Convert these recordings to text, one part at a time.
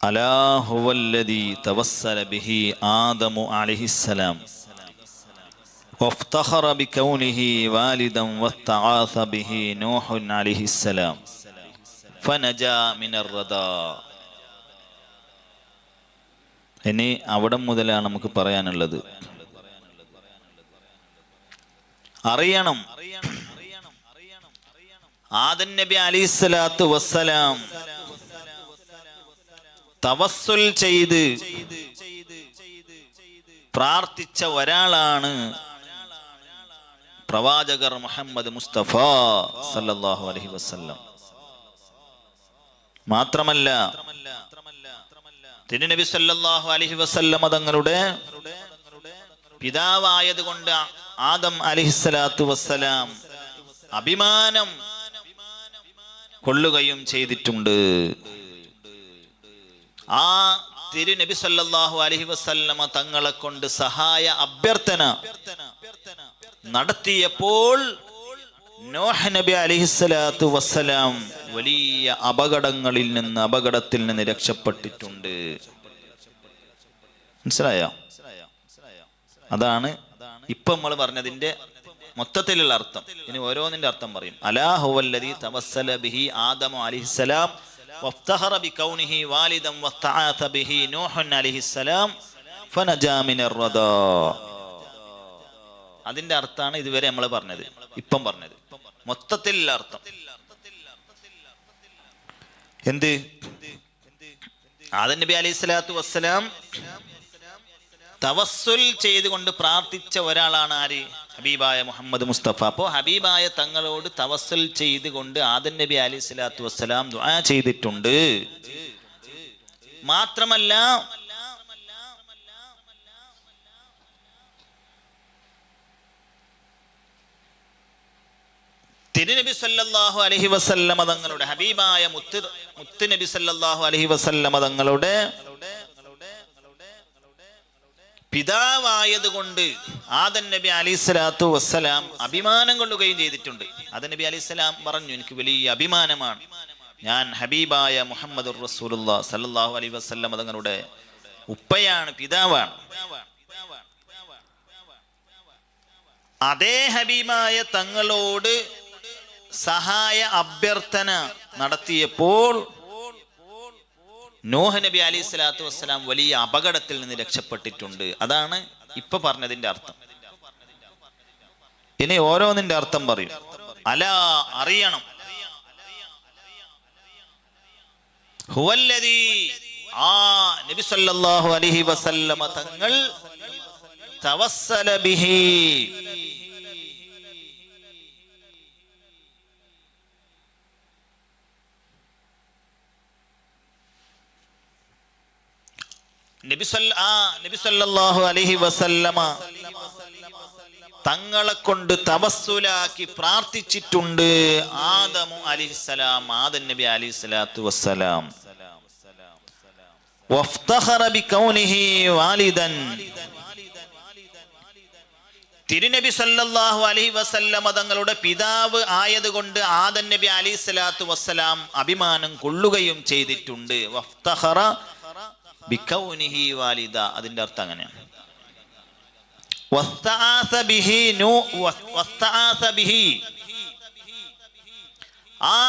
അലാ ഹുവല്ലദീ തവസ്സല ബിഹി ആദമു അലൈഹിസ്സലാം വഫ്തഖറ ബികൗനിഹി വാലിദൻ വസ്തആസ ബിഹി നൂഹ് അലൈഹിസ്സലാം ഫനജാ മിനർ റദാ. ഇനി അവിടെ മുതലാണ് നമുക്ക് പറയാനുള്ളത്. അറിയണം, ആദം നബി അലൈഹിസ്സലാത്തു വസ്സലാം തവസ്സുൽ ചെയ്ത് പ്രാർത്ഥിച്ച ഒരാളാണ് പ്രവാചകർ മുഹമ്മദ് മുസ്തഫ സല്ലല്ലാഹു അലൈഹി വസല്ലം. മാത്രമല്ല തിരുനബി സല്ലല്ലാഹു അലൈഹി വസല്ലം തങ്ങളുടെ പിതാവായത് കൊണ്ട് ആദം അലൈഹിസ്സലാത്തു വസ്സലാം അഭിമാനം കൊള്ളുകയും ചെയ്തിട്ടുണ്ട്. ആ തിരുനബി സല്ലല്ലാഹു അലൈഹി വസല്ലമ തങ്ങളെ കൊണ്ട് സഹായ അഭ്യർത്ഥന നടത്തിയപ്പോൾ നൂഹ് നബി അലൈഹിസ്സലാത്തു വസ്സലാം വലിയ അപകടത്തിൽ നിന്ന് രക്ഷപ്പെട്ടിട്ടുണ്ട്. മനസ്സിലായോ? അതാണ് ഇപ്പൊ നമ്മൾ പറഞ്ഞതിന്റെ മൊത്തത്തിലുള്ള അർത്ഥം. ഇനി ഓരോന്നിന്റെ അർത്ഥം പറയും. അലാ ഹുവല്ലദീ തവസ്സല ബിഹി ആദമു അലൈഹിസ്സലാം വഫ്തഖറ ബികൗനിഹി വാലിദൻ വസ്തആസ ബിഹി നൂഹ് അലൈഹിസ്സലാം ഫനജാ മിനർ റദാ. അതിന്റെ അർത്ഥമാണ് ഇതുവരെ നമ്മൾ പറഞ്ഞത്, ഇപ്പം പറഞ്ഞത് മൊത്തത്തിലുള്ള അർത്ഥം. എന്ത്? ആദം നബി അലൈഹിസ്സലാത്തു വസ്സലാം തവസ്സുൽ ചെയ്തുകൊണ്ട് പ്രാർത്ഥിച്ച ഒരാളാണ് ആര്? ഹബീബായ മുഹമ്മദ് മുസ്തഫ. അപ്പോൾ ഹബീബായ തങ്ങളോട് തവസ്സുൽ ചെയ്തുകൊണ്ട് ആദം നബി അലൈഹിസ്സലാത്തു വസ്സലാം ദുആ ചെയ്തിട്ടുണ്ട്. മാത്രമല്ല തിരുനബി സല്ലല്ലാഹു അലൈഹി വസല്ലമ തങ്ങളുടെ ഹബീബായ മുത്ത് നബി സല്ലല്ലാഹു അലൈഹി വസല്ലമ തങ്ങളുടെ പിതാവായത് കൊണ്ട് ആദം നബി അലൈഹിസ്സലാത്തു വസ്സലാം അഭിമാനം കൊള്ളുകയും ചെയ്തിട്ടുണ്ട്. ആദം നബി അലൈഹിസ്സലാം പറഞ്ഞു, എനിക്ക് വലിയ അഭിമാനമാണ്, ഞാൻ ഹബീബായ മുഹമ്മദുർ റസൂലുള്ളാഹി സല്ലല്ലാഹു അലൈഹി വസല്ലമ തങ്ങളുടെ ഉപ്പയാണ്, പിതാവാണ്. അതേ ഹബീബായ തങ്ങളോട് സഹായ അഭ്യർത്ഥന നടത്തിയപ്പോൾ നൂഹ് നബി അലൈഹിസ്സലാത്തു വസ്സലാം വലിയ അപകടത്തിൽ നിന്ന് രക്ഷപ്പെട്ടിട്ടുണ്ട്. അതാണ് ഇപ്പൊ പറഞ്ഞതിന്റെ അർത്ഥം. ഇനി ഓരോന്നിന്റെ അർത്ഥം പറയും. അലാ, അറിയണം, ഹുവല്ലദീ, ആ നബി സല്ലല്ലാഹു അലൈഹി വസല്ലമ തങ്ങൾ തവസ്സല ബിഹി, നബി സല്ലല്ലാഹു അലൈഹി വസല്ലമ തങ്ങളെ കൊണ്ട് തവസ്സുലാക്കി പ്രാർത്ഥിച്ചിട്ടുണ്ട്. ആദമു അലൈഹിസ്സലാം, ആദം നബി അലൈഹിസ്സലാത്തു വസ്സലാം വഫ്തഖറ ബികൗനിഹി വാലിദൻ, തിരുനബി സല്ലല്ലാഹു അലൈഹി വസല്ലമ തങ്ങളുടെ പിതാവ് ആയതുകൊണ്ട് ആദം നബി അലൈഹിസ്സലാത്തു വസ്സലാം അഭിമാനം കൊള്ളുകയും ചെയ്തിട്ടുണ്ട്. വഫ്തഖറ ബികൗനിഹി വാലിദ, അതിന്റെ അർത്ഥം അങ്ങനെയാണ്. വസ്തആസ ബിഹി, ആ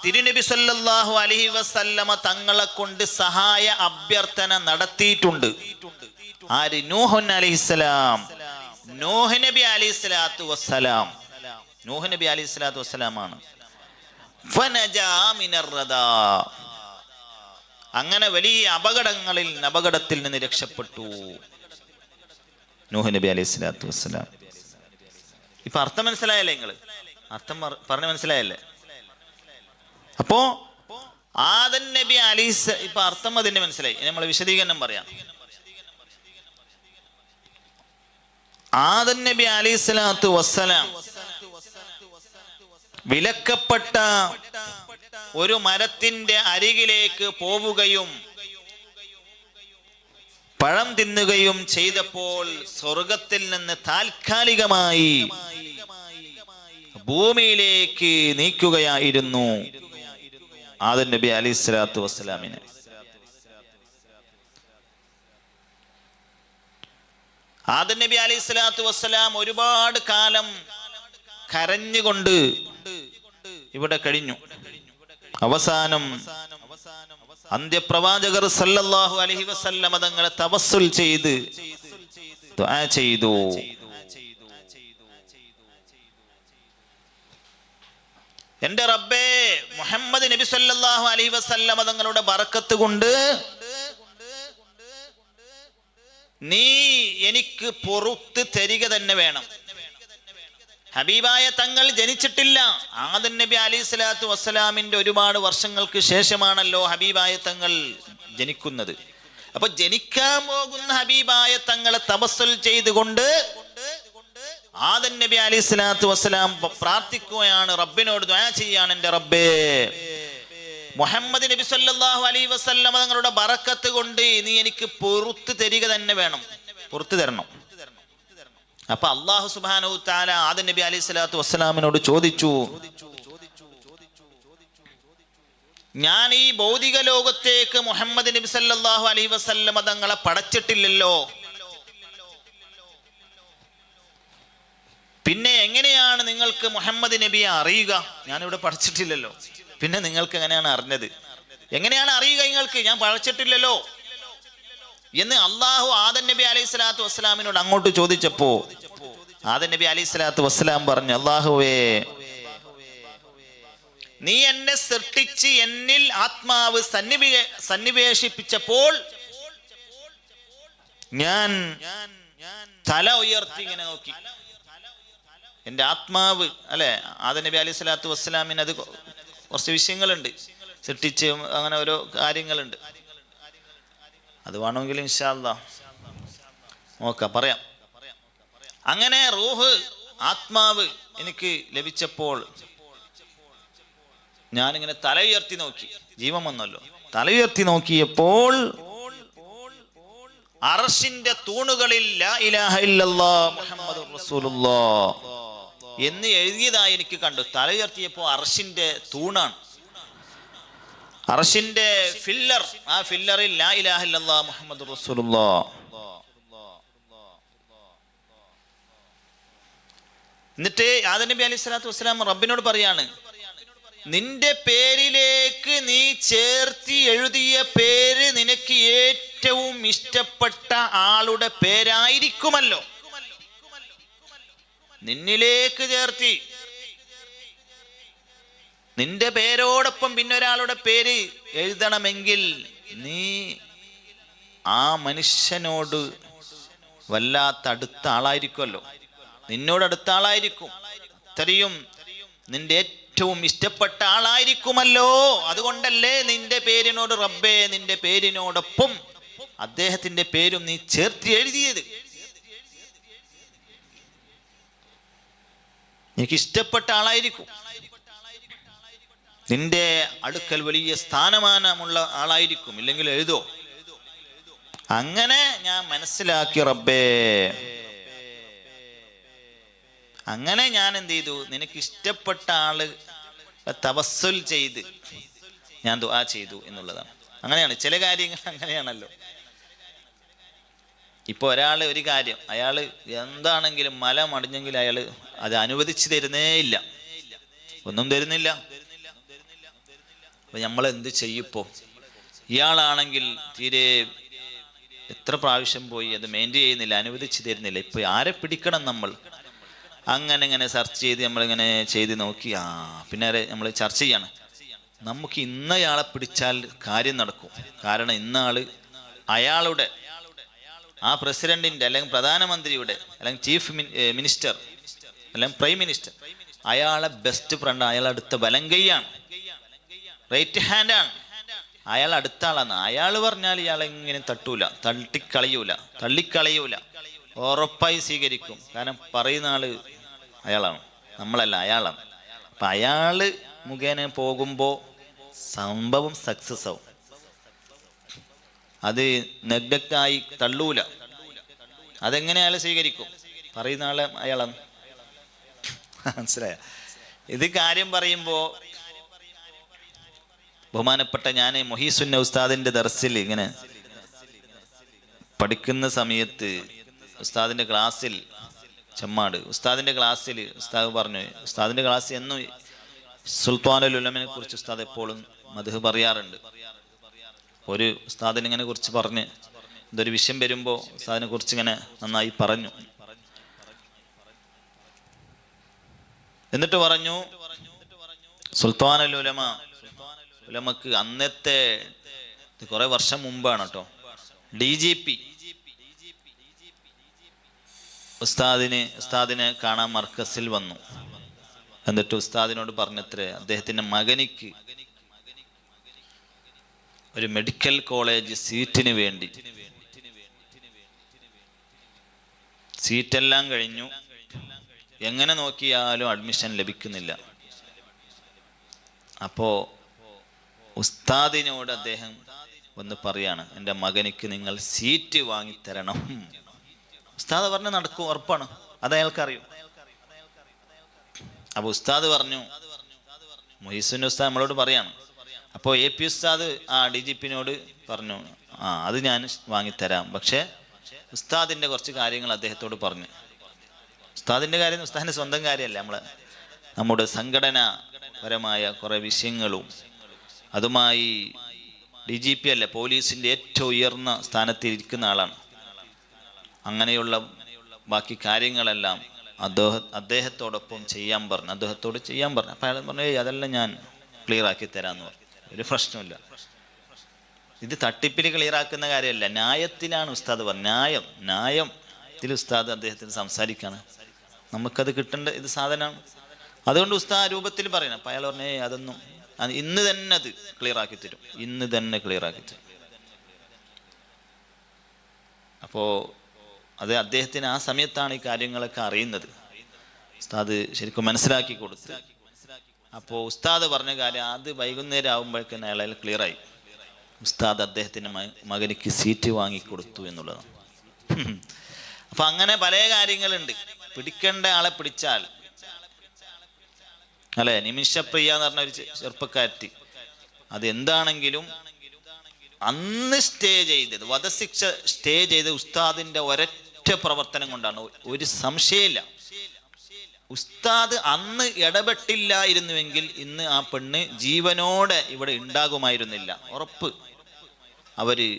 തിരുനബി സല്ലല്ലാഹു അലൈഹി വസല്ലമ തങ്ങളെ കൊണ്ട് സഹായ അഭ്യർത്ഥന നടത്തിയിട്ടുണ്ട്. ആര്? നൂഹ് അലൈഹിസ്സലാം, നൂഹ് നബി അലൈഹിസ്സലാത്തു വസ്സലാം. നൂഹ് നബി അലൈഹിസ്സലാത്തു വസ്സലാമാണ്. ഫനജാ മിനർ റദാ, അങ്ങനെ വലിയ അപകടത്തിൽ നിന്ന് രക്ഷപ്പെട്ടു നൂഹ് നബി അലൈഹിസ്സലാത്തു വസ്സലാം. ഇപ്പൊ അർത്ഥം മനസ്സിലായല്ലേ? നിങ്ങൾ അർത്ഥം പറഞ്ഞ് മനസ്സിലായല്ലേ? അപ്പോ ആദം നബി ഇപ്പൊ അർത്ഥം അതിന്റെ മനസ്സിലായി. നമ്മൾ വിശദീകരണം പറയാം. ആദം നബി അലൈഹിസ്സലാത്തു വസ്സലാം വിലക്കപ്പെട്ട ഒരു മരത്തിന്റെ അരികിലേക്ക് പോവുകയും പഴം തിന്നുകയും ചെയ്തപ്പോൾ സ്വർഗത്തിൽ നിന്ന് താൽക്കാലികമായി ഭൂമിയിലേക്ക് നീക്കുകയായിരുന്നു ആദം നബി അലൈഹിസ്സലാത്തു വസ്സലാമിനെ. ആദം നബി അലൈഹി സ്വലാത്തു വസ്സലാം ഒരുപാട് കാലം കരഞ്ഞുകൊണ്ട് ഇവിടെ കഴിഞ്ഞു. അവസാനം അന്ത്യപ്രവാചകർ സല്ലല്ലാഹു അലൈഹി വസല്ലം തങ്ങളെ തവസ്സുൽ ചെയ്ത് ദുആ ചെയ്തു. എന്റെ റബ്ബേ, മുഹമ്മദ് നബി സല്ലല്ലാഹു അലൈഹി വസല്ലം തങ്ങളുടെ ബറക്കത്ത് കൊണ്ട് നീ എനിക്ക് പുറത്ത് തരിക തന്നെ വേണം. ഹബീബായ തങ്ങൾ ജനിച്ചിട്ടില്ല. ആദം നബി അലൈഹി സ്വലാത്തു വസ്സലാമിന്റെ ഒരുപാട് വർഷങ്ങൾക്ക് ശേഷമാണല്ലോ ഹബീബായ തങ്ങൾ ജനിക്കുന്നത്. അപ്പൊ ജനിക്കാൻ പോകുന്ന ഹബീബായ തങ്ങളെ തവസ്സുൽ ചെയ്തുകൊണ്ട് ആദം നബി അലൈഹി സ്വലാത്തു വസ്സലാം പ്രാർത്ഥിക്കുകയാണ്, റബ്ബിനോട് ദുആ ചെയ്യാണ്, എന്റെ റബ്ബേ, മുഹമ്മദ് നബി സല്ലല്ലാഹു അലൈഹി വസല്ലം തങ്ങളുടെ ബറക്കത്ത് കൊണ്ട് നീ എനിക്ക് പുറത്ത് തരിക തന്നെ വേണം, പുറത്തു തരണം. അപ്പൊ അല്ലാഹു സുബ്ഹാനഹു തആല ആദം നബി അലൈഹി സ്വലാത്തു വസ്സലാമിനോട് ചോദിച്ചു, ഞാൻ ഈ ഭൗതിക ലോകത്തേക്ക് മുഹമ്മദ് നബി സല്ലല്ലാഹു അലൈഹി വസല്ലം തങ്ങളെ പടച്ചിട്ടില്ലല്ലോ, പിന്നെ എങ്ങനെയാണ് നിങ്ങൾക്ക് മുഹമ്മദ് നബിയെ അറിയുക? ഞാനിവിടെ പഠിച്ചിട്ടില്ലല്ലോ, പിന്നെ നിങ്ങൾക്ക് എങ്ങനെയാണ് അറിഞ്ഞത്? എങ്ങനെയാണ് അറിയുക നിങ്ങൾക്ക്? ഞാൻ പഠിച്ചിട്ടില്ലല്ലോ എന്ന് അള്ളാഹു ആദം നബി അലൈഹി സ്വലാത്തു വസ്സലാമിനോട് അങ്ങോട്ട് ചോദിച്ചപ്പോ ആദം നബി അലൈഹി സ്വലാത്തു വസ്സലാം പറഞ്ഞു, അള്ളാഹുവേ, നീ എന്നെ സൃഷ്ടിച്ച് എന്നിൽ ആത്മാവ് സന്നിവേശിപ്പിച്ചപ്പോൾ ഞാൻ തല ഉയർത്തി ഇങ്ങനെ നോക്കി. എൻ്റെ ആത്മാവ് അല്ലെ, ആദം നബി അലൈഹി സ്വലാത്തു വസ്സലാമിന് അത് കുറച്ച് വിഷയങ്ങളുണ്ട്, സൃഷ്ടിച്ച് അങ്ങനെ ഓരോ കാര്യങ്ങളുണ്ട്. അത് വേണമെങ്കിൽ ഇൻഷാ അല്ലാഹ് നോക്കാം, പറയാം. അങ്ങനെ റൂഹ്, ആത്മാവ് എനിക്ക് ലഭിച്ചപ്പോൾ ഞാനിങ്ങനെ തല ഉയർത്തി നോക്കി. ജീവൻ വന്നല്ലോ. തല ഉയർത്തി നോക്കിയപ്പോൾ അർശിന്റെ തൂണുകളിൽ ലാ ഇലാഹ ഇല്ലല്ലാഹ് മുഹമ്മദുർ റസൂലുള്ളാഹ് എന്ന് എഴുതിയതായി എനിക്ക് കണ്ടു. തല ഉയർത്തിയപ്പോൾ അർശിന്റെ തൂണാണ്, അർശിന്റെ ഫില്ലർ, ആ ഫില്ലറിൽ ലാ ഇലാഹ ഇല്ലല്ലാഹ് മുഹമ്മദുർ റസൂലുള്ളാഹ്. എന്നിട്ട് ആദം നബി അലൈഹി സ്വലാത്തു വസ്സലാം റബ്ബിനോട് പറയാണ്, നിന്റെ പേരിലേക്ക് നീ ചേർത്തി എഴുതിയ പേര് നിനക്ക് ഏറ്റവും ഇഷ്ടപ്പെട്ട ആളുടെ പേരായിരിക്കുമല്ലോ. നിന്നിലേക്ക് ചേർത്തി നിന്റെ പേരോടൊപ്പം പിന്നെ ഒരാളുടെ പേര് എഴുതണമെങ്കിൽ നീ ആ മനുഷ്യനോട് വല്ലാത്ത അടുത്ത ആളായിരിക്കുമല്ലോ, നിന്നോട് അടുത്ത ആളായിരിക്കും, അത്രയും നിന്റെ ഏറ്റവും ഇഷ്ടപ്പെട്ട ആളായിരിക്കുമല്ലോ. അതുകൊണ്ടല്ലേ നിന്റെ പേരിനോട് റബ്ബേ, നിന്റെ പേരിനോടൊപ്പം അദ്ദേഹത്തിന്റെ പേരും നീ ചേർത്ത് എഴുതിയത്. എനിക്ക് ഇഷ്ടപ്പെട്ട ആളായിരിക്കും, നിന്റെ അടുക്കൽ വലിയ സ്ഥാനമാനമുള്ള ആളായിരിക്കും, ഇല്ലെങ്കിൽ എഴുതോ. അങ്ങനെ ഞാൻ മനസ്സിലാക്കി റബ്ബേ, അങ്ങനെ ഞാൻ എന്ത് ചെയ്തു, നിനക്ക് ഇഷ്ടപ്പെട്ട ആള് തവസ്സുൽ ചെയ്ത് ഞാൻ ദുആ ചെയ്തു എന്നുള്ളതാണ്. അങ്ങനെയാണ് ചില കാര്യങ്ങൾ, അങ്ങനെയാണല്ലോ. ഇപ്പൊ ഒരാള് ഒരു കാര്യം, അയാള് എന്താണെങ്കിലും മല മടിഞ്ഞെങ്കിൽ അയാള് അത് അനുവദിച്ചു തരുന്നേ ഇല്ല, ഒന്നും തരുന്നില്ല. അപ്പൊ നമ്മൾ എന്ത് ചെയ്യിപ്പോ? ഇയാളാണെങ്കിൽ തീരെ എത്ര പ്രാവശ്യം പോയി അത് മെയിൻറ്റെയിൻ ചെയ്യുന്നില്ല, അനുവദിച്ചു തരുന്നില്ല. ഇപ്പൊ ആരെ പിടിക്കണം നമ്മൾ? അങ്ങനെ ഇങ്ങനെ സെർച്ച് ചെയ്ത് നമ്മളിങ്ങനെ ചെയ്ത് നോക്കി, പിന്നെ നമ്മൾ ചർച്ച ചെയ്യാണ്, നമുക്ക് ഇന്നയാളെ പിടിച്ചാൽ കാര്യം നടക്കും. കാരണം ഇന്നാള് അയാളുടെ, ആ പ്രസിഡന്റിന്റെ അല്ലെങ്കിൽ പ്രധാനമന്ത്രിയുടെ അല്ലെങ്കിൽ ചീഫ് മിനിസ്റ്റർ അല്ലെങ്കിൽ പ്രൈം മിനിസ്റ്റർ, അയാളെ ബെസ്റ്റ് ഫ്രണ്ട്, അയാൾ അടുത്ത വലം കൈയാണ്, റൈറ്റ് ഹാൻഡ് ആണ്, അയാൾ അടുത്ത ആളാണ്. അയാൾ പറഞ്ഞാൽ ഇയാളെ ഇങ്ങനെ തട്ടൂല, തള്ളിക്കളയൂല, ഉറപ്പായി സ്വീകരിക്കും. കാരണം പറയുന്ന ആള് അയാളാണ്, നമ്മളല്ല, അയാളാണ്. അപ്പൊ അയാള് മുഖേന പോകുമ്പോ സംഭവം സക്സസ് ആവും. അത് നെഗ്ലക്റ്റായി തള്ളൂല. അതെങ്ങനെ അയാൾ സ്വീകരിക്കും? പറയുന്ന ആള് അയാളാണ്. മനസ്സിലായ? ഇത് കാര്യം പറയുമ്പോ ബഹുമാനപ്പെട്ട ഞാൻ മുഹീസുന്ന ഉസ്താദിന്റെ ദർസിൽ ഇങ്ങനെ പഠിക്കുന്ന സമയത്ത് ഉസ്താദിൻ്റെ ക്ലാസ്സിൽ ചെമ്മാട് ഉസ്താദിൻ്റെ ക്ലാസ്സിൽ ഉസ്താദ് പറഞ്ഞു, ഉസ്താദിൻ്റെ ക്ലാസ് എന്നും സുൽത്താനുൽ ഉലമയെ കുറിച്ച് ഉസ്താദ് എപ്പോഴും മദ്ഹ് പറയാറുണ്ട്. ഒരു ഉസ്താദിനെ ഇങ്ങനെ കുറിച്ച് പറഞ്ഞ് ഇതൊരു വിഷയം വരുമ്പോൾ ഉസ്താദിനെ കുറിച്ച് ഇങ്ങനെ നന്നായി പറഞ്ഞു. എന്നിട്ട് പറഞ്ഞു, സുൽത്താനുൽ ഉലമ, ഉലമക്ക് അന്നത്തെ കുറെ വർഷം മുമ്പാണ് കേട്ടോ, DGP ഉസ്താദിനെ കാണാൻ മർക്കസിൽ വന്നു. എന്നിട്ട് ഉസ്താദിനോട് പറഞ്ഞത്രേ, അദ്ദേഹത്തിന്റെ മകനിക്ക് ഒരു മെഡിക്കൽ കോളേജ് സീറ്റിന് വേണ്ടി, സീറ്റെല്ലാം കഴിഞ്ഞു, എങ്ങനെ നോക്കിയാലും അഡ്മിഷൻ ലഭിക്കുന്നില്ല. അപ്പോ ഉസ്താദിനോട് അദ്ദേഹം വന്ന് പറയാണ്, എൻ്റെ മകനിക്ക് നിങ്ങൾ സീറ്റ് വാങ്ങിത്തരണം. ഉസ്താദ് പറഞ്ഞ് നടക്കും, ഉറപ്പാണ്, അത് അയാൾക്കറിയും. അപ്പൊ ഉസ്താദ് പറഞ്ഞു, മൊഹീസുൻ ഉസ്താദ് നമ്മളോട് പറയാണ്. അപ്പോൾ AP ഉസ്താദ് DGPനോട് പറഞ്ഞു, അത് ഞാൻ വാങ്ങിത്തരാം, പക്ഷെ ഉസ്താദിൻ്റെ കുറച്ച് കാര്യങ്ങൾ അദ്ദേഹത്തോട് പറഞ്ഞു. ഉസ്താദിൻ്റെ കാര്യം ഉസ്താദിൻ്റെ സ്വന്തം കാര്യമല്ല, നമ്മുടെ സംഘടനാപരമായ കുറേ വിഷയങ്ങളും അതുമായി DGP അല്ല, പോലീസിൻ്റെ ഏറ്റവും ഉയർന്ന സ്ഥാനത്ത് ഇരിക്കുന്ന ആളാണ്. അങ്ങനെയുള്ള ബാക്കി കാര്യങ്ങളെല്ലാം അദ്ദേഹത്തോടൊപ്പം അദ്ദേഹത്തോട് ചെയ്യാൻ പറഞ്ഞു. അപ്പം അയാൾ പറഞ്ഞു, അതെല്ലാം ഞാൻ ക്ലിയർ ആക്കി തരാമെന്ന് പറഞ്ഞു. ഒരു പ്രശ്നമില്ല, ഇത് തട്ടിപ്പിൽ ക്ലിയർ ആക്കുന്ന കാര്യമല്ല, ന്യായത്തിലാണ് ഉസ്താദ് പറഞ്ഞത്. ന്യായത്തിൽ ഉസ്താദ് അദ്ദേഹത്തിന് സംസാരിക്കാണ്, നമുക്കത് കിട്ടേണ്ട ഇത് സാധനമാണ്. അതുകൊണ്ട് ഉസ്താദ് രൂപത്തിൽ പറയണം. അപ്പം അയാൾ പറഞ്ഞേ, അതൊന്നും ഇന്ന് തന്നെ അത് ക്ലിയർ ആക്കി തരും, ഇന്ന് തന്നെ ക്ലിയർ ആക്കി തരും. അപ്പോൾ അത് അദ്ദേഹത്തിന് ആ സമയത്താണ് ഈ കാര്യങ്ങളൊക്കെ അറിയുന്നത്. ഉസ്താദ് ശരിക്കും മനസ്സിലാക്കി കൊടുത്ത്. അപ്പോൾ ഉസ്താദ് പറഞ്ഞ കാര്യം അത് വൈകുന്നേരം ആകുമ്പോഴേക്കും അയാൾ ക്ലിയറായി. ഉസ്താദ് അദ്ദേഹത്തിൻ്റെ മകനിക്ക് സീറ്റ് വാങ്ങിക്കൊടുത്തു എന്നുള്ളതാണ്. അപ്പം അങ്ങനെ പല കാര്യങ്ങളുണ്ട്. പിടിക്കേണ്ട ആളെ പിടിച്ചാൽ, അല്ലെ, നിമിഷപ്രിയ എന്ന് പറഞ്ഞ ഒരു ചെറുപ്പക്കാരത്തി, അത് എന്താണെങ്കിലും അന്ന് സ്റ്റേ ചെയ്തത്, വധശിക്ഷ സ്റ്റേ ചെയ്ത് ഉസ്താദിന്റെ ഒരൊറ്റ പ്രവർത്തനം കൊണ്ടാണ്. ഒരു സംശയമില്ല, ഉസ്താദ് അന്ന് ഇടപെട്ടില്ലായിരുന്നുവെങ്കിൽ ഇന്ന് ആ പെണ്ണ് ജീവനോടെ ഇവിടെ ഉണ്ടാകുമായിരുന്നില്ല, ഉറപ്പ്. അവര്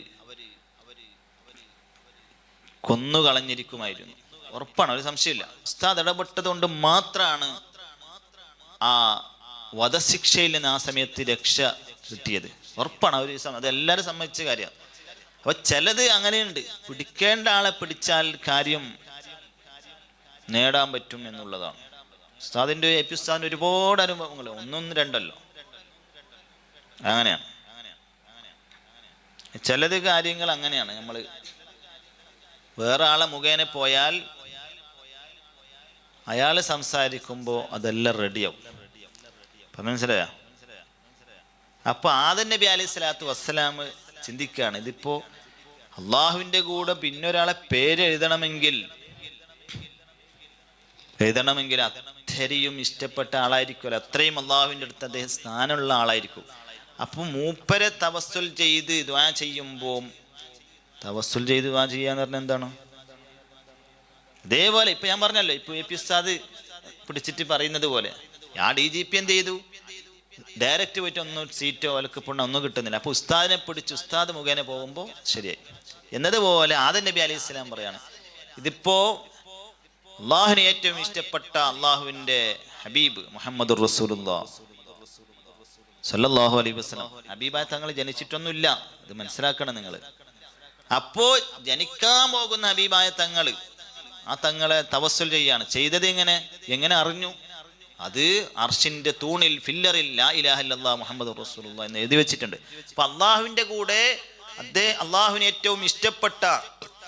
കൊന്നുകളഞ്ഞിരിക്കുമായിരുന്നു, ഉറപ്പാണ്, ഒരു സംശയമില്ല. ഉസ്താദ് ഇടപെട്ടത് കൊണ്ട് മാത്രമാണ് ആ വധശിക്ഷയിൽ നിന്ന് ആ സമയത്ത് രക്ഷ കിട്ടിയത്, ഉറപ്പാണ്. അതെല്ലാവരും സമ്മതിച്ച കാര്യമാണ്. അപ്പൊ ചിലത് അങ്ങനെയുണ്ട്, പിടിക്കേണ്ട ആളെ പിടിച്ചാൽ കാര്യം നേടാൻ പറ്റും എന്നുള്ളതാണ്. ഉസ്താദിന്റെ AP ഉസ്താദിന്റെ ഒരുപാട് അനുഭവങ്ങൾ, ഒന്നൊന്നും രണ്ടല്ലോ, അങ്ങനെയാണ്. ചിലത് കാര്യങ്ങൾ അങ്ങനെയാണ്, നമ്മൾ വേറെ ആളെ മുഖേന പോയാൽ അയാൾ സംസാരിക്കുമ്പോൾ അതെല്ലാം റെഡിയാവും. അപ്പം മനസ്സിലായോ? അപ്പൊ ആദം നബി അലൈഹി സ്വലാത്തു വസ്സലാം ചിന്തിക്കുകയാണ്, ഇതിപ്പോ അള്ളാഹുവിന്റെ കൂടെ പിന്നൊരാളെ പേര് എഴുതണമെങ്കിൽ അത്രയും ഇഷ്ടപ്പെട്ട ആളായിരിക്കുമല്ലോ, അത്രയും അള്ളാഹുവിൻ്റെ അടുത്ത് അദ്ദേഹം സ്ഥാനമുള്ള ആളായിരിക്കും. അപ്പൊ മൂപ്പരെ തവസ്സുൽ ചെയ്ത് ദുആ ചെയ്യുമ്പോൾ, തവസ്സുൽ ചെയ്ത് ദുആ ചെയ്യാന്ന് പറഞ്ഞാൽ എന്താണ്? അതേപോലെ ഇപ്പൊ ഞാൻ പറഞ്ഞല്ലോ, ഇപ്പൊ AP ഉസ്താദ് പിടിച്ചിട്ട് പറയുന്നത് പോലെ DGP എന്ത് ചെയ്തു, ഡയറക്റ്റ് പോയിട്ട് ഒന്നും സീറ്റോ അലക്കപ്പുണ്ണോ ഒന്നും കിട്ടുന്നില്ല. അപ്പൊ ഉസ്താദിനെ പിടിച്ച് ഉസ്താദ് മുഖേന പോകുമ്പോൾ ശരിയായി. എന്നതുപോലെ ആദം നബി അലൈഹി സ്വലാം പറയാണ്, ഇതിപ്പോ അള്ളാഹുവിന് ഏറ്റവും ഇഷ്ടപ്പെട്ട അള്ളാഹുവിന്റെ ഹബീബ് മുഹമ്മദുർ റസൂലുള്ളാഹി സല്ലല്ലാഹു അലൈഹി വസല്ലം, ഹബീബായ തങ്ങൾ ജനിച്ചിട്ടൊന്നുമില്ല, ഇത് മനസ്സിലാക്കണം നിങ്ങൾ. അപ്പോ ജനിക്കാൻ പോകുന്ന ഹബീബായ തങ്ങൾ, ആ തങ്ങളെ തവസ്സുൽ ചെയ്തത് എങ്ങനെ അറിഞ്ഞു? അത് അർശിന്റെ തൂണിൽ ഫില്ലറിൽ ലാ ഇലാഹ ഇല്ലല്ലാഹ് മുഹമ്മദുർ റസൂലുള്ളാഹി എന്ന് എഴുതി വെച്ചിട്ടുണ്ട്. അപ്പൊ അള്ളാഹുവിന്റെ കൂടെ അള്ളാഹുവിന് ഏറ്റവും ഇഷ്ടപ്പെട്ട,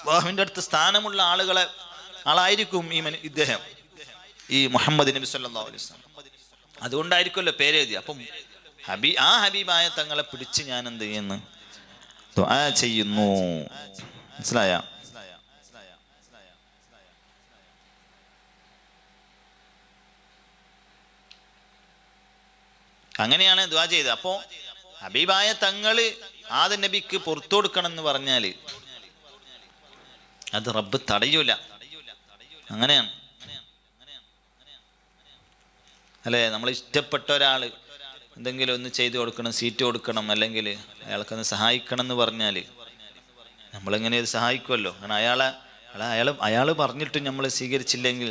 അള്ളാഹുവിന്റെ അടുത്ത് സ്ഥാനമുള്ള ആളായിരിക്കും ഇദ്ദേഹം, ഈ മുഹമ്മദ് നബി സല്ലല്ലാഹു അലൈഹി വസല്ലം. അതുകൊണ്ടായിരിക്കുമല്ലോ പേരെഴുതി. അപ്പം ആ ഹബീബായ തങ്ങളെ പിടിച്ച് ഞാൻ എന്ത് ചെയ്യുന്നു, ദുആ ചെയ്യുന്നു. മനസ്സിലായ? അങ്ങനെയാണ് ദുആ ചെയ്തത്. അപ്പോ ഹബീബായ തങ്ങള് ആദം നബിക്ക് പുറത്തു കൊടുക്കണം എന്ന് പറഞ്ഞാല് അത് റബ്ബ് തടയൂല. അങ്ങനെയാണ് അല്ലേ? നമ്മൾ ഇഷ്ടപ്പെട്ട ഒരാൾ എന്തെങ്കിലും ഒന്ന് ചെയ്തു കൊടുക്കണം, സീറ്റ് കൊടുക്കണം, അല്ലെങ്കിൽ അയാൾക്കൊന്ന് സഹായിക്കണം എന്ന് പറഞ്ഞാൽ നമ്മളെങ്ങനെ സഹായിക്കുമല്ലോ. കാരണം അയാൾ പറഞ്ഞിട്ട് നമ്മൾ സ്വീകരിച്ചില്ലെങ്കിൽ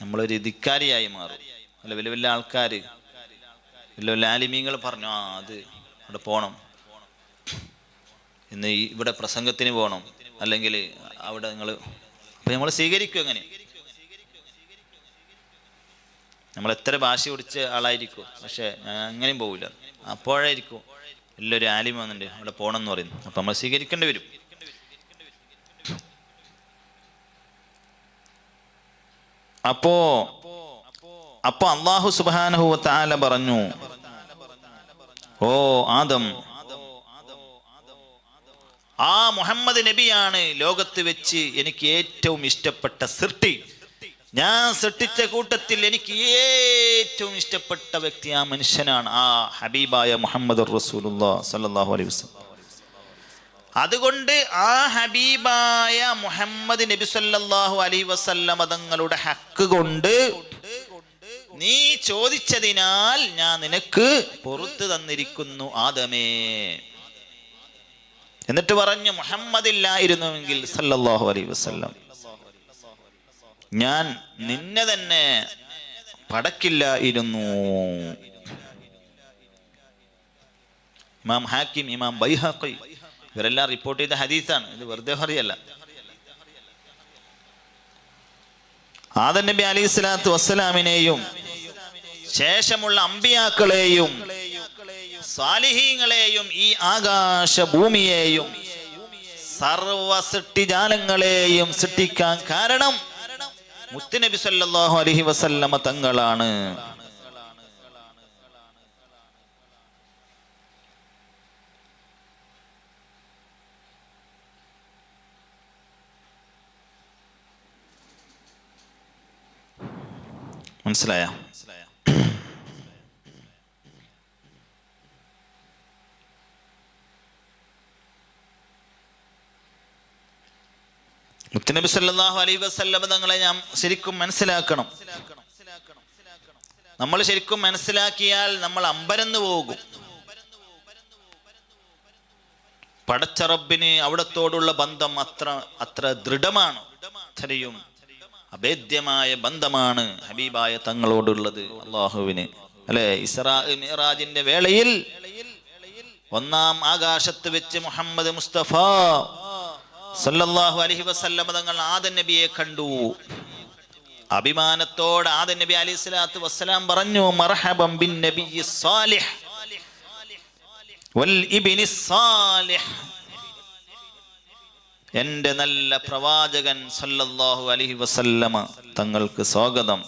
നമ്മളൊരു ധിക്കാരിയായി മാറും. അല്ല, വലിയ വലിയ ആൾക്കാർ, വലിയ വലിയ ആലിമീങ്ങൾ പറഞ്ഞു അത് അവിടെ പോകണം, ഇന്ന് ഇവിടെ പ്രസംഗത്തിന് പോകണം, അല്ലെങ്കിൽ അവിടെ നിങ്ങൾ, അപ്പം നമ്മൾ സ്വീകരിക്കും. എങ്ങനെ? നമ്മൾ എത്ര ഭാഷ പിടിച്ച ആളായിരിക്കും, പക്ഷെ അങ്ങനെയും പോവില്ല. അപ്പോഴായിരിക്കും എല്ലാവരും ആലിമ വന്നിട്ട് അവിടെ പോകണം എന്ന് പറയുന്നു. അപ്പം നമ്മൾ സ്വീകരിക്കേണ്ടി വരും. അപ്പോ അല്ലാഹു സുബ്ഹാനഹു വ തആല പറഞ്ഞു, ഓ ആദം, ആ മുഹമ്മദ് നബിയാണ് ലോകത്ത് വെച്ച് എനിക്ക് ഏറ്റവും ഇഷ്ടപ്പെട്ട സൃഷ്ടി. ഞാൻ സൃഷ്ടിച്ച കൂട്ടത്തിൽ എനിക്ക് ഏറ്റവും ഇഷ്ടപ്പെട്ട വ്യക്തി ആ മനുഷ്യനാണ്, ആ ഹബീബായ മുഹമ്മദ് റസൂലുള്ളാഹി സ്വല്ലല്ലാഹു അലൈഹി വസല്ലം. അതുകൊണ്ട് ആ ഹബീബായ മുഹമ്മദ് നബി സല്ലല്ലാഹു അലൈഹി വസല്ലം തങ്ങളുടെ ഹക്ക് കൊണ്ട് നീ ചോദിച്ചതിനാൽ ഞാൻ നിനക്ക് പുറത്തു തന്നിരിക്കുന്നു ആദമേ. എന്നിട്ട് പറഞ്ഞു, മുഹമ്മദ് ഇല്ലായിരുന്നുവെങ്കിൽ സല്ലല്ലാഹു അലൈഹി വസല്ലം ഞാൻ നിന്നെ തന്നെ പടക്കില്ലായിരുന്നു. ഇമാം ഹാക്കിം, ഇമാം ബൈഹഖി ഇവരെല്ലാം റിപ്പോർട്ട് ചെയ്ത ഹദീസാണ്. ഇത് വെറുതെ പറയല്ല. ആദം നബി അലൈഹി സ്വലാത്തു വസ്സലാമിനെയും ശേഷമുള്ള അമ്പിയാക്കളെയും സാലിഹീങ്ങളെയും ഈ ആകാശ ഭൂമിയെയും സർവ സൃഷ്ടിജാലങ്ങളെയും സൃഷ്ടിക്കാൻ കാരണം മുത്തുനബി സല്ലല്ലാഹു അലൈഹി വസല്ലമ തങ്ങളാണ്. മനസ്സിലായ? മുത്തുനബി സല്ലല്ലാഹു അലൈഹി വസല്ലം തങ്ങളെ നാം ശരിക്കും മനസ്സിലാക്കണം. നമ്മൾ ശരിക്കും മനസ്സിലാക്കിയാൽ നമ്മൾ അമ്പരന്ന് പോകും. പടച്ച റബ്ബിന് അവിടത്തോടുള്ള ബന്ധം അത്ര ദൃഢമാണ്. അത്രയും അഭേദ്യമായ ബന്ധമാണ് ഹബീബായ തങ്ങളോടുള്ളത് അള്ളാഹുവിന്. അല്ലെ, ഇസ്രാ മിഅ്റാജിന്റെ വേളയിൽ ഒന്നാം ആകാശത്ത് വെച്ച് മുഹമ്മദ് മുസ്തഫ സല്ലല്ലാഹു അലൈഹി വസല്ലം തങ്ങൾ ആദം നബിയെ കണ്ടു. അഭിമാനത്തോടെ ആദം നബി അലൈഹി സ്വലാത്തു വസ്സലാം പറഞ്ഞു, മർഹബൻ ബിൻ നബിയ്യി സ്വാലിഹ് വൽ ഇബ്നി സ്വാലിഹ്. എന്റെ നല്ല പ്രവാചകൻ സല്ലല്ലാഹു അലൈഹി വസല്ലമ തങ്ങൾക്ക് സ്വാഗതം,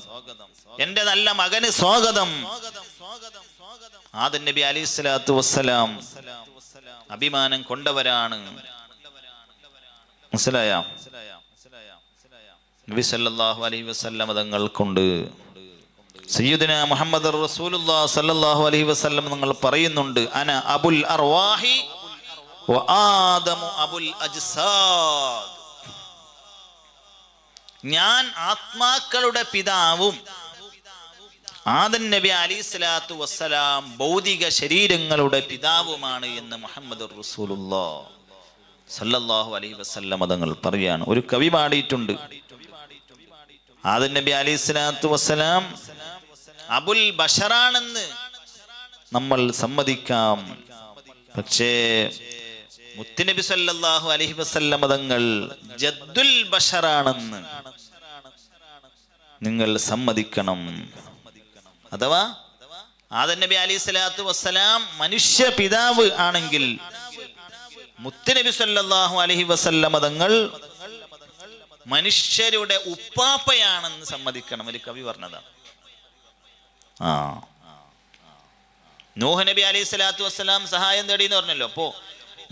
എന്റെ നല്ല മകന് സ്വാഗതം. ആദം നബി അലൈഹി സ്വലാത്തു വസ്സലാം അഭിമാനം കൊണ്ടവരാണ്. മനസ്സിലായ? നബി സല്ലല്ലാഹു അലൈഹി വസല്ലം തങ്ങൾ കൊണ്ട് സയ്യിദുനാ മുഹമ്മദ് റസൂലുള്ളാഹി സല്ലല്ലാഹു അലൈഹി വസല്ലം തങ്ങൾ പറയുന്നുണ്ട്, അന അബുൽ അർവാഹി വ ആദമു അബുൽ അജ്സാദ്. ഞാൻ ആത്മാക്കളുടെ പിതാവും ആദം നബി അലൈഹി സ്വലാത്തു വസ്സലാം ഭൗതിക ശരീരങ്ങളുടെ പിതാവുമാണ് എന്ന് മുഹമ്മദ് റസൂലുള്ളാഹി സല്ലല്ലാഹു അലൈഹി വസല്ലം തങ്ങൾ പറയാണ്. ഒരു കവി പാടിയിട്ടുണ്ട്, ആദം നബി അലൈഹി സ്വലാത്തു വസ്സലാം അബുൽ ബഷറാണെന്ന് നമ്മൾ സമ്മതിക്കാം, പക്ഷേ മുത്തുനബി സല്ലല്ലാഹു അലൈഹി വസല്ലം തങ്ങൾ ജദ്ദുൽ ബഷറാണെന്ന് നിങ്ങൾ സമ്മതിക്കണം. അഥവാ ആദം നബി അലൈഹി സ്വലാത്തു വസ്സലാം മനുഷ്യ പിതാവ് ആണെങ്കിൽ മുത്തുനബി സല്ലല്ലാഹു അലൈഹി വസല്ലം തങ്ങൾ മനുഷ്യരുടെ ഉപ്പാപ്പയാണെന്ന് സമ്മതിക്കണം. ഒരു കവി പറഞ്ഞതാണ്. നൂഹ് നബി അലൈഹി സ്വലാത്തു വസ്സലാം സഹായം തേടി എന്ന് പറഞ്ഞല്ലോ. അപ്പോ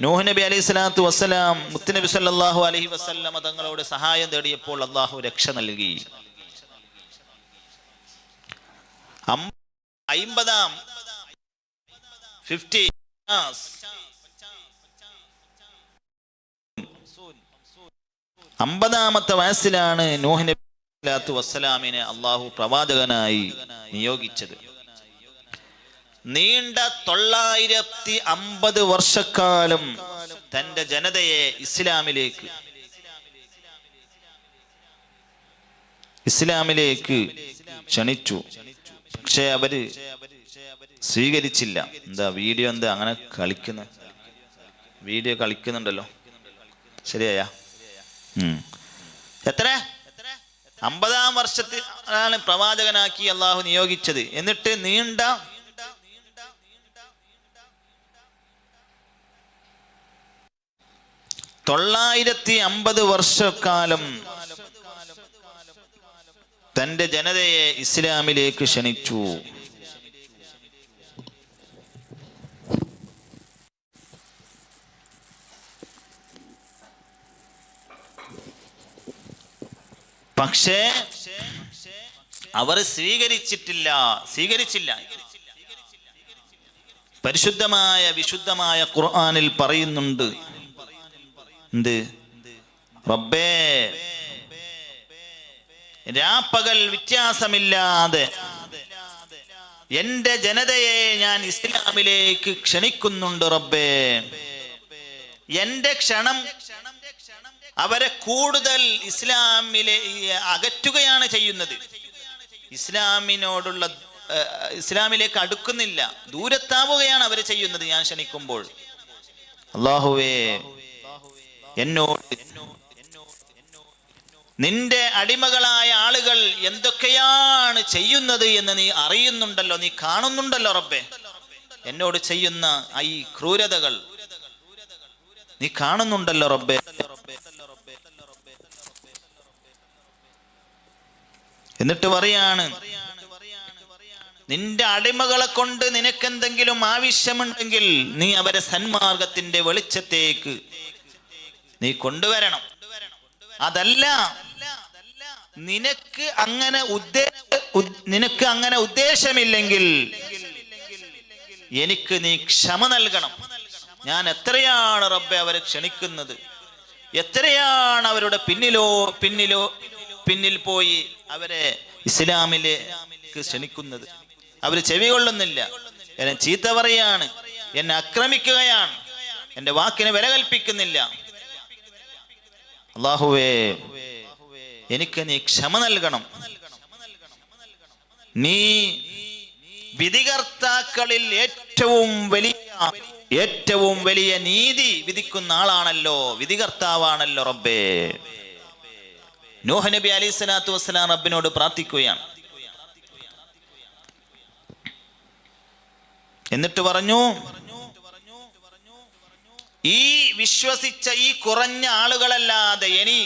നൂഹ് നബി അലൈഹി സ്വലാത്തു വസ്സലാം മുത്തുനബി സല്ലല്ലാഹു അലൈഹി വസല്ലം തങ്ങളോട് സഹായം തേടിയപ്പോൾ അള്ളാഹു രക്ഷ നൽകി. 50 50 50-ാമത്തെ വയസ്സിലാണ് നൂഹ് നബി അലൈഹിസ്സലാത്തു വസ്സലാമിനെ അള്ളാഹു പ്രവാചകനായി നിയോഗിച്ചത്. നീണ്ട 950 വർഷക്കാലം തന്റെ ജനതയെ ഇസ്ലാമിലേക്ക് ക്ഷണിച്ചു. പക്ഷെ അവര് സ്വീകരിച്ചില്ല. എന്താ വീഡിയോ അങ്ങനെ വീഡിയോ കളിക്കുന്നുണ്ടല്ലോ, ശരിയായ? എത്ര 50-ാം വർഷത്തിലാണ് പ്രവാചകനാക്കി അള്ളാഹു നിയോഗിച്ചത്. എന്നിട്ട് നീണ്ട 950 വർഷക്കാലം തന്റെ ജനതയെ ഇസ്ലാമിലേക്ക് ക്ഷണിച്ചു. പക്ഷേ അവർ സ്വീകരിച്ചില്ല. വിശുദ്ധമായ ഖുർആനിൽ പറയുന്നുണ്ട്, എന്ത്? റബ്ബേ, രാപ്പകൽ വ്യത്യാസമില്ലാതെ എന്റെ ജനതയെ ഞാൻ ഇസ്ലാമിലേക്ക് ക്ഷണിക്കുന്നുണ്ട് റബ്ബേ. എന്റെ ക്ഷണം അവരെ കൂടുതൽ അകറ്റുകയാണ് ചെയ്യുന്നത്. ഇസ്ലാമിലേക്ക് അടുക്കുന്നില്ല, ദൂരത്താവുകയാണ് അവർ ചെയ്യുന്നത് ഞാൻ ക്ഷണിക്കുമ്പോൾ. അല്ലാഹുവേ, എന്നോട് നിന്റെ അടിമകളായ ആളുകൾ എന്തൊക്കെയാണ് ചെയ്യുന്നത് എന്ന് നീ അറിയുന്നുണ്ടല്ലോ, നീ കാണുന്നുണ്ടല്ലോ റബ്ബേ. എന്നോട് ചെയ്യുന്ന ഈ ക്രൂരതകൾ നീ കാണുന്നുണ്ടല്ലോ റബ്ബേ. എന്നിട്ട് പറയാണ്, നിന്റെ അടിമകളെ കൊണ്ട് നിനക്കെന്തെങ്കിലും ആവശ്യമുണ്ടെങ്കിൽ നീ അവരെ സന്മാർഗത്തിന്റെ വെളിച്ചത്തേക്ക് നീ കൊണ്ടുവരണം. അതല്ല, നിനക്ക് അങ്ങനെ ഉദ്ദേശമില്ലെങ്കിൽ എനിക്ക് നീ ക്ഷമ നൽകണം. ഞാൻ എത്രയാണ് റബ്ബെ അവരെ ക്ഷണിക്കുന്നത്, എത്രയാണ് അവരുടെ പിന്നിൽ പോയി അവരെ ഇസ്ലാമിലേക്ക് ക്ഷണിക്കുന്നത്. അവര് ചെവി കൊള്ളുന്നില്ല, എന്നെ ചീത്ത പറയാണ്, എന്നെ ആക്രമിക്കുകയാണ്, എന്റെ വാക്കിന് വില കൽപ്പിക്കുന്നില്ല. അല്ലാഹുവേ, എനിക്ക് നീ ക്ഷമ നൽകണം. നീ വിധികർത്താക്കളിൽ ഏറ്റവും വലിയ നീതി വിധിക്കുന്ന ആളാണല്ലോ, വിധികർത്താവാണല്ലോ റബ്ബേ. നൂഹ് നബി അലൈഹിസ്സലാത്തു വസ്സലാം റബ്ബിനോട് പ്രാർത്ഥിക്കുകയാണ്. എന്നിട്ട് പറഞ്ഞു, ഈ വിശ്വസിച്ച ഈ കുറഞ്ഞ ആളുകളല്ലാതെ ഇനി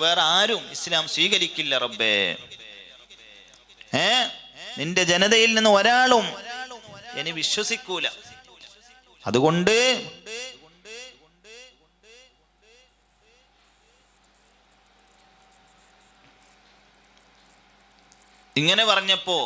വേറെ ആരും ഇസ്ലാം സ്വീകരിക്കില്ല റബ്ബേ. നിന്റെ ജനതയിൽ നിന്ന് ഒരാളും ഇനി വിശ്വസിക്കൂല. അതുകൊണ്ട് ഇങ്ങനെ പറഞ്ഞപ്പോ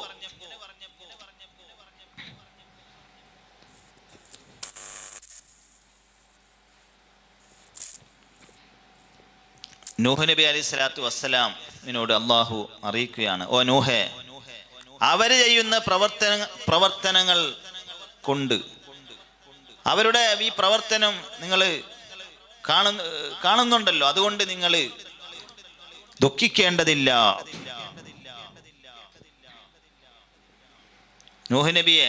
നൂഹ് നബി അലൈഹിസ്സലാത്തു വസ്സലാമിനോട് അള്ളാഹു അറിയിക്കുകയാണ്, ഓ നൂഹേ, അവര് ചെയ്യുന്ന പ്രവർത്തനങ്ങൾ കൊണ്ട്, അവരുടെ ഈ പ്രവർത്തനം നിങ്ങൾ കാണുന്നുണ്ടല്ലോ, അതുകൊണ്ട് നിങ്ങൾ ദുഃഖിക്കേണ്ടതില്ല. നൂഹ് നബിയെ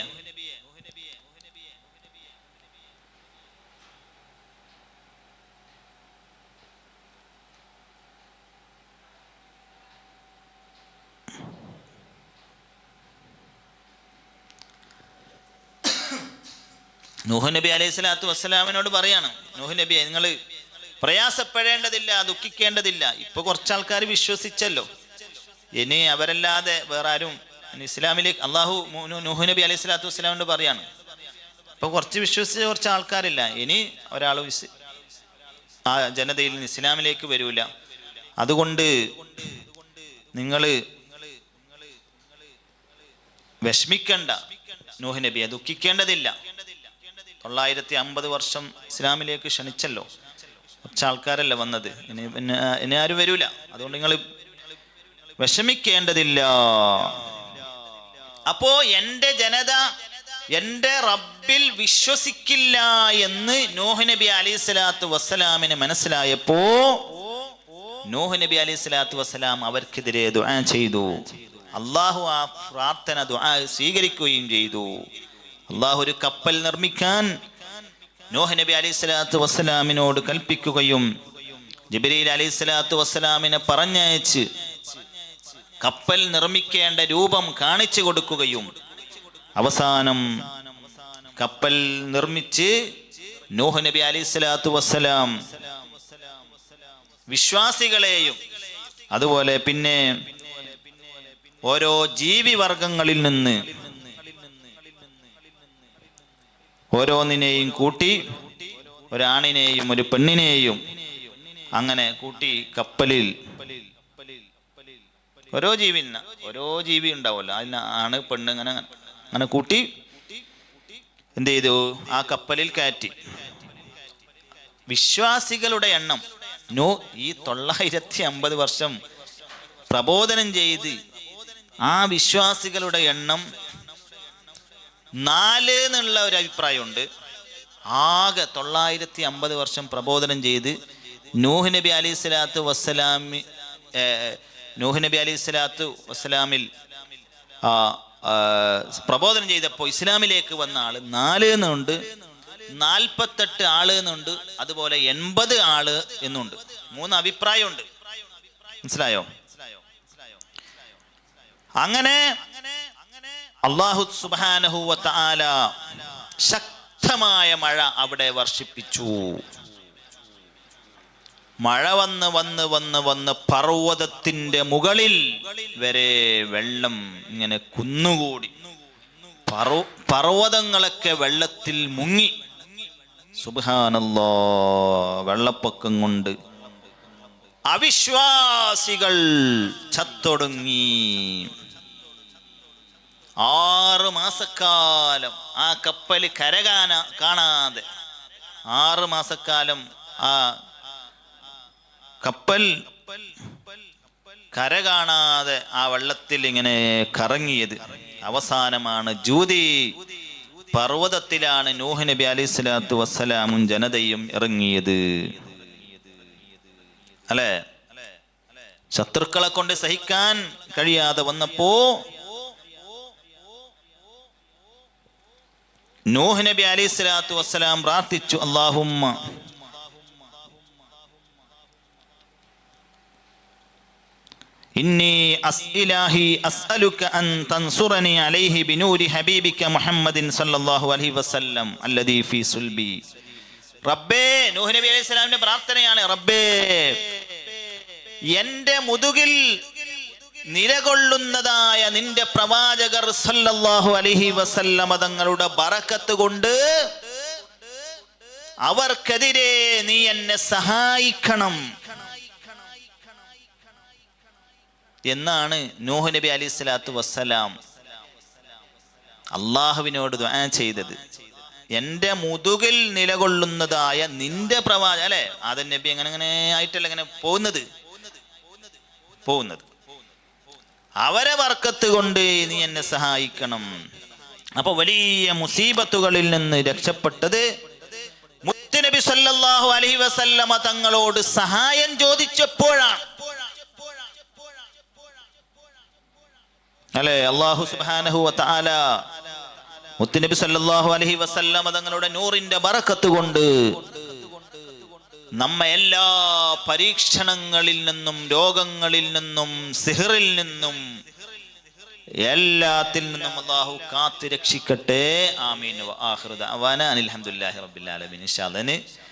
നൂഹ് നബി അലൈഹിസ്സലാത്തു വസ്സലാമിനോട് പറയാണ്, നൂഹ് നബിയെ, നിങ്ങൾ പ്രയാസപ്പെടേണ്ടതില്ല, ദുഃഖിക്കേണ്ടതില്ല. ഇപ്പൊ കുറച്ചാൾക്കാർ വിശ്വസിച്ചല്ലോ, ഇനി അവരല്ലാതെ വേറെ ആരും ഇസ്ലാമിലേക്ക് അള്ളാഹു നൂഹ് നബി അലൈഹിസ്സലാത്തു വസ്സലാമിനോട് പറയാണ്, ഇപ്പൊ വിശ്വസിച്ച കുറച്ച് ആൾക്കാരില്ല, ഇനി ഒരാളും ആ ജനതയിൽ നിന്ന് ഇസ്ലാമിലേക്ക് വരൂല. അതുകൊണ്ട് നിങ്ങൾ വിഷമിക്കണ്ട നൂഹ് നബിയെ, ദുഃഖിക്കേണ്ടതില്ല. 950 വർഷം ഇസ്ലാമിലേക്ക് ക്ഷണിച്ചല്ലോ, കുറച്ച് ആൾക്കാരല്ല വന്നത്, ഇനി ആരും വരൂല. അതുകൊണ്ട് നിങ്ങൾ വിഷമിക്കേണ്ടതില്ല. അപ്പോ എൻ്റെ ജനത എൻ്റെ റബ്ബിൽ വിശ്വസിക്കില്ല എന്ന് നൂഹ് നബി അലൈഹി സ്വലാത്തു വസ്സലാമിന് മനസ്സിലായപ്പോ നൂഹ് നബി അലൈഹി സ്വലാത്തു വസ്സലാം അവർക്കെതിരെ ദുആ ചെയ്തു. അള്ളാഹു ആ പ്രാർത്ഥന ദുആ സ്വീകരിക്കുകയും ചെയ്തു. അള്ളാഹു ഒരു കപ്പൽ നിർമ്മിക്കാൻ നൂഹ് നബി അലൈഹി സ്വലാത്തു വസ്സലാമിനോട് കൽപ്പിക്കുകയും ജിബ്രീൽ അലൈഹി സ്വലാത്തു വസ്സലാമിനെ പറഞ്ഞയച്ച് കപ്പൽ നിർമ്മിക്കേണ്ട രൂപം കാണിച്ചു കൊടുക്കുകയും അവസാനം കപ്പൽ നിർമ്മിച്ച് നൂഹ് നബി അലൈഹി സ്വലാത്തു വസ്സലാം വിശ്വാസികളെയും അതുപോലെ പിന്നെ ഓരോ ജീവിവർഗങ്ങളിൽ നിന്ന് ഓരോന്നിനെയും കൂട്ടി, ഒരാണിനെയും ഒരു പെണ്ണിനെയും അങ്ങനെ കൂട്ടി കപ്പലിൽ ഓരോ ജീവി ഉണ്ടാവുമല്ലോ, അതിന് ആണ് പെണ്ണ് അങ്ങനെ കൂട്ടി എന്ത് ചെയ്തു? ആ കപ്പലിൽ കയറ്റി. വിശ്വാസികളുടെ എണ്ണം ഈ 950 വർഷം പ്രബോധനം ചെയ്ത് ആ വിശ്വാസികളുടെ എണ്ണം 4 എന്നുള്ള ഒരു അഭിപ്രായമുണ്ട്. ആകെ 950 വർഷം പ്രബോധനം ചെയ്ത് നൂഹ് നബി അലൈഹി സ്വലാത്തു വസ്സലാമിൽ പ്രബോധനം ചെയ്തപ്പോൾ ഇസ്ലാമിലേക്ക് വന്ന ആള് 4 എന്നുണ്ട്, 48 ആള് എന്നുണ്ട്, അതുപോലെ 80 ആള് എന്നുണ്ട്. 3 അഭിപ്രായമുണ്ട്. മനസ്സിലായോ? അങ്ങനെ അല്ലാഹു സുബ്ഹാനഹു വ തആല ശക്തമായ മഴ അവിടെ വർഷിപ്പിച്ചു. മഴ വന്ന് പർവ്വതത്തിന്റെ മുകളിൽ വരെ വെള്ളം ഇങ്ങനെ കുന്നുകൂടി. പർവ്വതങ്ങളൊക്കെ വെള്ളത്തിൽ മുങ്ങി. സുബ്ഹാനല്ലാഹ്. വെള്ളപ്പൊക്കം കൊണ്ട് അവിശ്വാസികൾ ചത്തൊടുങ്ങി. 6 മാസക്കാലം ആ കപ്പൽ കാണാതെ 6 മാസക്കാലം ആ കപ്പൽ കര കാണാതെ ആ വെള്ളത്തിൽ ഇങ്ങനെ കറങ്ങിയത്. അവസാനമാണ് ജൂദി പർവ്വതത്തിലാണ് നൂഹ് നബി അലൈഹി സ്വലാത്തു വസ്സലാമും ജനതയും ഇറങ്ങിയത്. അല്ലേ? ശത്രുക്കളെ കൊണ്ട് സഹിക്കാൻ കഴിയാതെ വന്നപ്പോ നൂഹ് നബി അലൈഹി സ്വലാത്തു വസ്സലാം പ്രാർത്ഥിച്ചു, അല്ലാഹുമ്മ ഇന്നി ഇലാഹി അസ്അലുക അൻ തൻസുറനി അലൈഹി ബിനൂരി ഹബീബിക മുഹമ്മദിൻ സല്ലല്ലാഹു അലൈഹി വസല്ലം അല്ലദീ ഫീ സുൽബി. റബ്ബേ, നൂഹ് നബി അലൈഹി സ്വലാമിന്റെ പ്രാർത്ഥനയാണ്, റബ്ബേ എൻ്റെ മുതുകിൽ നിലകൊള്ളുന്നതായ നിന്റെ പ്രവാചകർ സല്ലല്ലാഹു അലൈഹി വസല്ലം തങ്ങളുടെ ബറക്കത്ത് കൊണ്ട് അവർക്കെതിരെ നീ എന്നെ സഹായിക്കണം എന്നാണ് നൂഹ് നബി അലൈഹി സ്വലാത്തു വസ്സലാം അള്ളാഹുവിനോട് ദുആ ചെയ്തത്. എൻ്റെ മുതുകിൽ നിലകൊള്ളുന്നതായ നിന്റെ പ്രവാചകൻ, അല്ലെ? ആദം നബി അങ്ങനെ ആയിട്ടല്ല ഇങ്ങനെ പോകുന്നത്. അവരെ ബർക്കത്ത് കൊണ്ട് നീ എന്നെ സഹായിക്കണം. അപ്പൊ വലിയ മുസീബത്തുകളിൽ നിന്ന് രക്ഷപ്പെട്ടത് മുത്തുനബി സല്ലല്ലാഹു അലൈഹി വസല്ലമ തങ്ങളോട് സഹായം ചോദിച്ചപ്പോഴാണ്. അല്ലെ? അല്ലാഹു സുബ്ഹാനഹു വ തആല മുത്തുനബി സല്ലല്ലാഹു അലൈഹി വസല്ലമ തങ്ങളുടെ നൂറിന്റെ ബറക്കത്ത് കൊണ്ട് നമ്മെ എല്ലാ പരീക്ഷണങ്ങളിൽ നിന്നും രോഗങ്ങളിൽ നിന്നും സിഹറിൽ നിന്നും എല്ലാത്തിൽ നിന്നും അല്ലാഹു കാത്തു രക്ഷിക്കട്ടെ. ആമീൻ. വ ആഖിറു ദഅവാന അൽഹംദുലില്ലാഹി റബ്ബിൽ ആലമീൻ. ഇൻഷാ അല്ലാഹ്